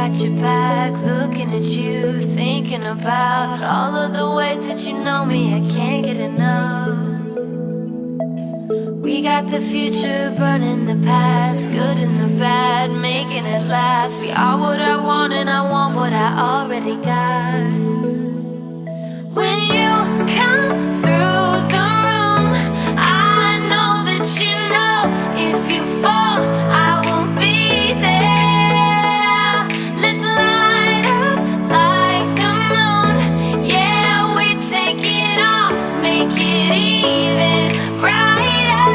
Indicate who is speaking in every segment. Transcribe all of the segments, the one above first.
Speaker 1: got your back, looking at you, thinking about all of the ways that you know me. I can't get enough. We got the future burning the past, good and the bad, making it last. We are what I want and I want what I already got. When you come through the room, I know that you know if you fall, I will be there. Let's light up like the moon. Yeah, we take it off, make it even brighter.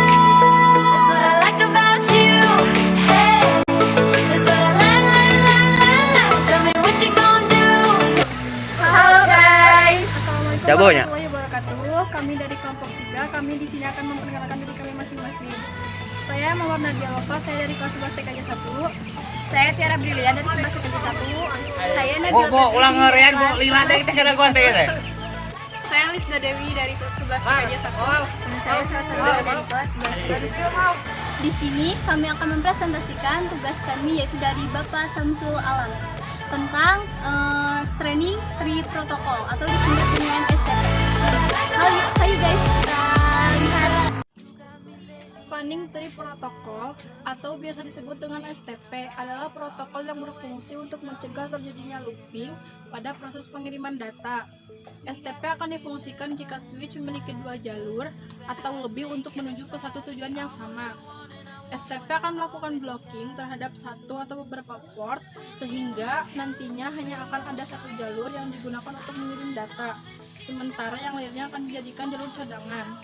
Speaker 1: That's what I like about you. Hey, that's what I like. Tell me what you gonna do.
Speaker 2: Halo guys.
Speaker 3: Assalamualaikum
Speaker 4: Jabonya.
Speaker 3: warahmatullahi wabarakatuh. Kami dari kelompok 3, kami di sini akan memperkenalkan diri kami masing-masing. Saya Mawar Nadia Lova, saya dari kelas 11 TKJ 1. Saya Tiara Brilian dari 11 TKJ 1. Saya Nadia
Speaker 4: ulang ngerian Bu, lila deh kita kena konten ya.
Speaker 3: Saya Lisda Dewi dari kelas 11 TKJ 1. Dan saya salah satu dari kelas 11 TKJ 1.
Speaker 2: Di sini kami akan mempresentasikan tugas kami yaitu dari Bapak Samsul Alam tentang training 3 protokol atau disingkat dengan STP. Ayo guys, kita lihat.
Speaker 3: Spanning Tree Protocol atau biasa disebut dengan STP adalah protokol yang berfungsi untuk mencegah terjadinya looping pada proses pengiriman data. STP akan difungsikan jika switch memiliki 2 jalur atau lebih untuk menuju ke satu tujuan yang sama. STP akan melakukan blocking terhadap satu atau beberapa port sehingga nantinya hanya akan ada satu jalur yang digunakan untuk mengirim data, sementara yang lainnya akan dijadikan jalur cadangan.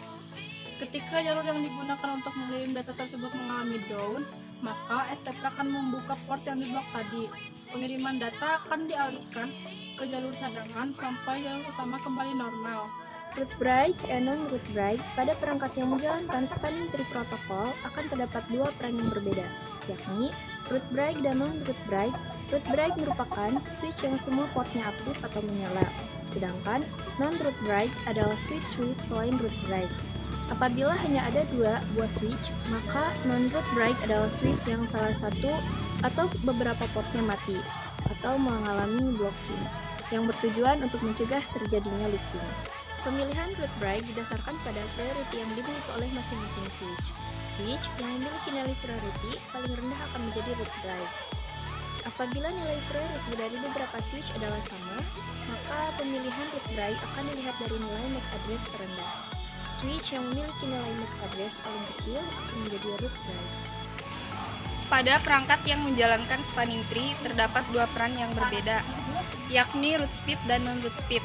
Speaker 3: Ketika jalur yang digunakan untuk mengirim data tersebut mengalami down, maka STP akan membuka port yang diblok tadi. Pengiriman data akan dialihkan ke jalur cadangan sampai jalur utama kembali normal.
Speaker 5: Root break and non-root break pada perangkat yang menjalankan spanning tree protokol akan terdapat 2 peran yang berbeda, yakni root break dan non-root break. Root break merupakan switch yang semua portnya aktif atau menyala, sedangkan non-root break adalah switch selain root break. Apabila hanya ada 2 buah switch, maka non-root break adalah switch yang salah satu atau beberapa portnya mati atau mengalami blocking, yang bertujuan untuk mencegah terjadinya looping. Pemilihan root break didasarkan pada priority yang dimiliki oleh masing-masing switch. Switch yang memiliki nilai priority paling rendah akan menjadi root break. Apabila nilai priority dari beberapa switch adalah sama, maka pemilihan root break akan dilihat dari nilai MAC address terendah. Switch yang memiliki nilai MAC address paling kecil akan menjadi root break.
Speaker 6: Pada perangkat yang menjalankan spanning tree terdapat 2 peran yang berbeda, yakni root speed dan non-root speed.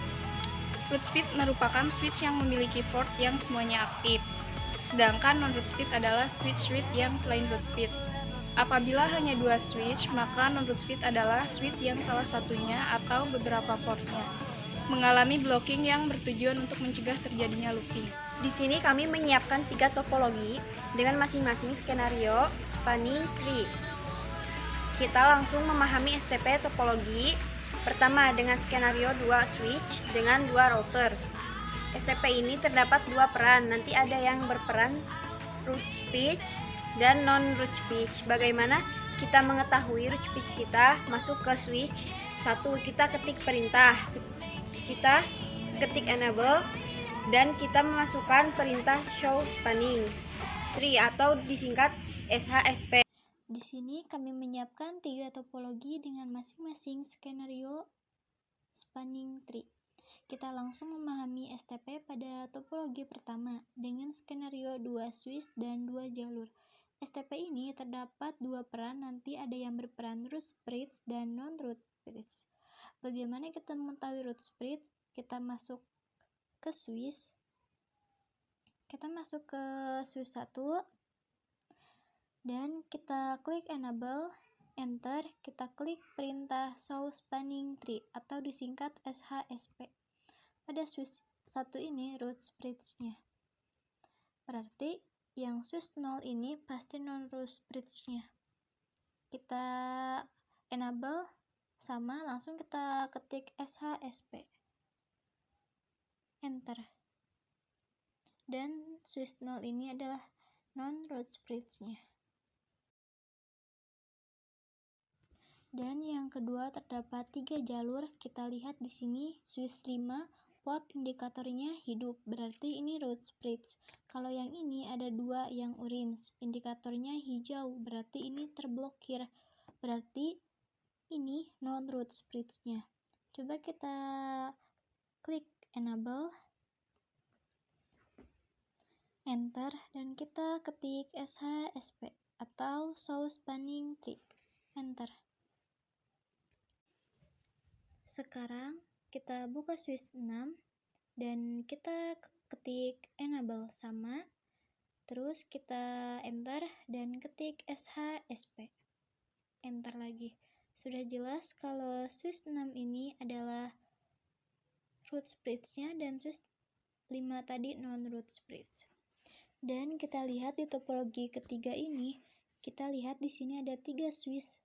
Speaker 6: Root speed merupakan switch yang memiliki port yang semuanya aktif, sedangkan non-root speed adalah switch yang selain root speed. Apabila hanya 2 switch, maka non-root speed adalah switch yang salah satunya atau beberapa portnya mengalami blocking yang bertujuan untuk mencegah terjadinya looping.
Speaker 7: Di sini kami menyiapkan 3 topologi dengan masing-masing skenario spanning tree. Kita langsung memahami STP topologi. Pertama, dengan skenario 2 switch dengan 2 router. STP ini terdapat 2 peran, nanti ada yang berperan root switch dan non-root switch. Bagaimana kita mengetahui root switch kita masuk ke switch? 1, kita ketik perintah, kita ketik enable, dan kita memasukkan perintah show spanning tree atau disingkat SHSP.
Speaker 2: Di sini kami menyiapkan 3 topologi dengan masing-masing skenario spanning tree. Kita langsung memahami STP pada topologi pertama dengan skenario 2 switch dan 2 jalur. STP ini terdapat 2 peran, nanti ada yang berperan root switch dan non-root switch. Bagaimana kita mengetahui root switch? Kita masuk ke switch. Kita masuk ke switch 1. Dan kita klik enable, enter, kita klik perintah show spanning tree atau disingkat SHSP. Pada switch 1 ini root switch-nya. Berarti yang switch 0 ini pasti non-root switch-nya. Kita enable, sama, langsung kita ketik SHSP. Enter. Dan switch 0 ini adalah non-root switch-nya. Dan yang kedua terdapat 3 jalur. Kita lihat di sini switch 5, pot indikatornya hidup, berarti ini root bridge. Kalau yang ini ada 2 yang orange, indikatornya hijau, berarti ini terblokir, berarti ini non root bridge-nya. Coba kita klik enable, enter, dan kita ketik SHSP atau show spanning tree, enter. Sekarang kita buka switch 6 dan kita ketik enable sama, terus kita enter dan ketik SHSP, enter lagi. Sudah jelas kalau switch 6 ini adalah root bridge-nya dan switch 5 tadi non root bridge. Dan kita lihat di topologi ketiga ini, kita lihat di sini ada 3 switch.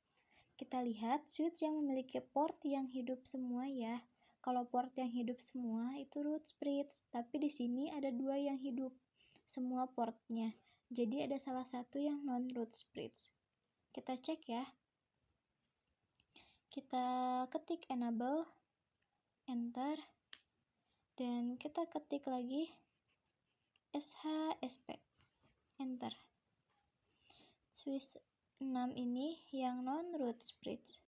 Speaker 2: Kita lihat switch yang memiliki port yang hidup semua ya. Kalau port yang hidup semua itu root bridge, tapi di sini ada 2 yang hidup semua portnya. Jadi ada salah satu yang non root bridge. Kita cek ya. Kita ketik enable, enter, dan kita ketik lagi SHSP, enter. Switch 6 ini yang non root bridge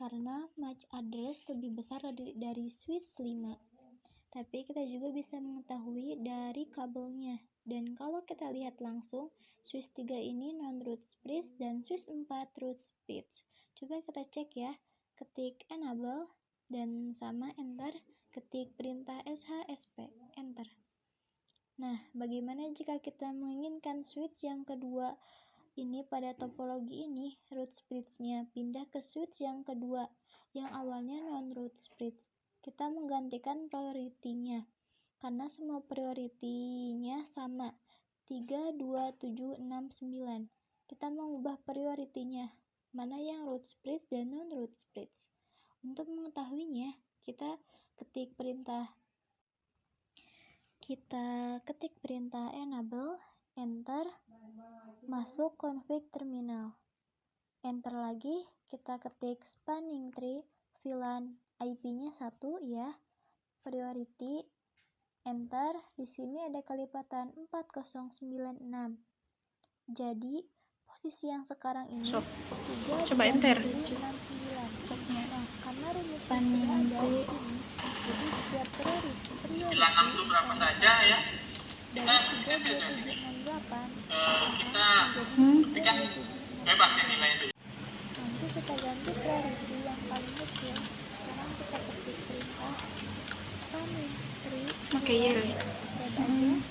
Speaker 2: karena MAC address lebih besar dari switch 5. Tapi kita juga bisa mengetahui dari kabelnya. Dan kalau kita lihat langsung, switch 3 ini non root bridge dan switch 4 root bridge. Coba kita cek ya, ketik enable dan sama enter, ketik perintah SHSP, enter. Nah, bagaimana jika kita menginginkan switch yang kedua ini pada topologi ini, root bridge-nya pindah ke switch yang kedua, yang awalnya non root bridge. Kita menggantikan priority-nya, karena semua priority-nya sama, 3, 2, 7, 6, 9. Kita mengubah priority-nya, mana yang root bridge dan non root bridge. Untuk mengetahuinya, kita ketik perintah enable, enter, masuk config terminal, enter lagi, kita ketik spanning tree, VLAN IP-nya 1 ya, priority, enter. Di sini ada kelipatan 4096. Jadi posisi yang sekarang ini 3,69. Nah, karena rumusnya sudah ada di sini, jadi setiap priority
Speaker 4: 96 itu berapa saja ya?
Speaker 2: dari 32768
Speaker 4: Tapi kan bebas ya nilai itu.
Speaker 2: nanti kita ganti priority yang paling kecil. Sekarang kita ketik perintah spanning tree,
Speaker 6: Oke, ya.
Speaker 2: tab aja,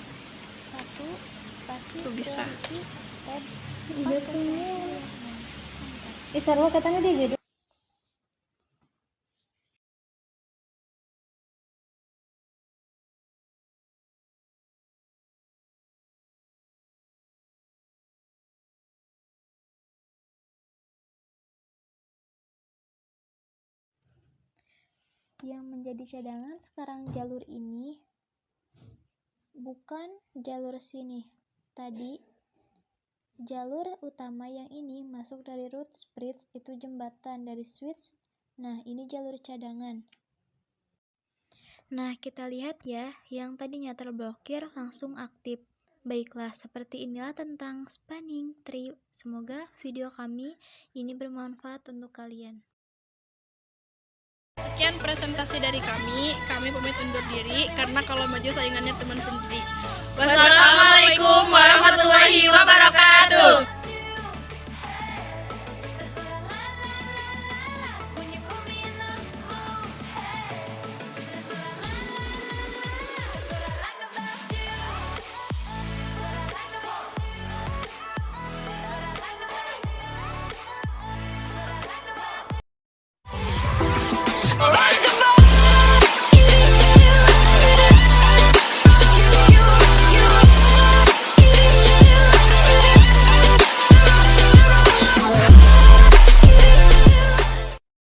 Speaker 2: 1 spasi priority tab 4096.
Speaker 5: Isarwa katanya dia gitu.
Speaker 2: Yang menjadi cadangan sekarang jalur ini, bukan jalur sini. Tadi jalur utama yang ini masuk dari root bridge, itu jembatan dari switch. Nah, ini jalur cadangan. Nah, kita lihat ya, yang tadinya terblokir langsung aktif. Baiklah, seperti inilah tentang spanning tree. Semoga video kami ini bermanfaat untuk kalian.
Speaker 6: Sekian presentasi dari kami pamit undur diri karena kalau maju saingannya teman sendiri.
Speaker 4: Wassalamualaikum warahmatullahi wabarakatuh.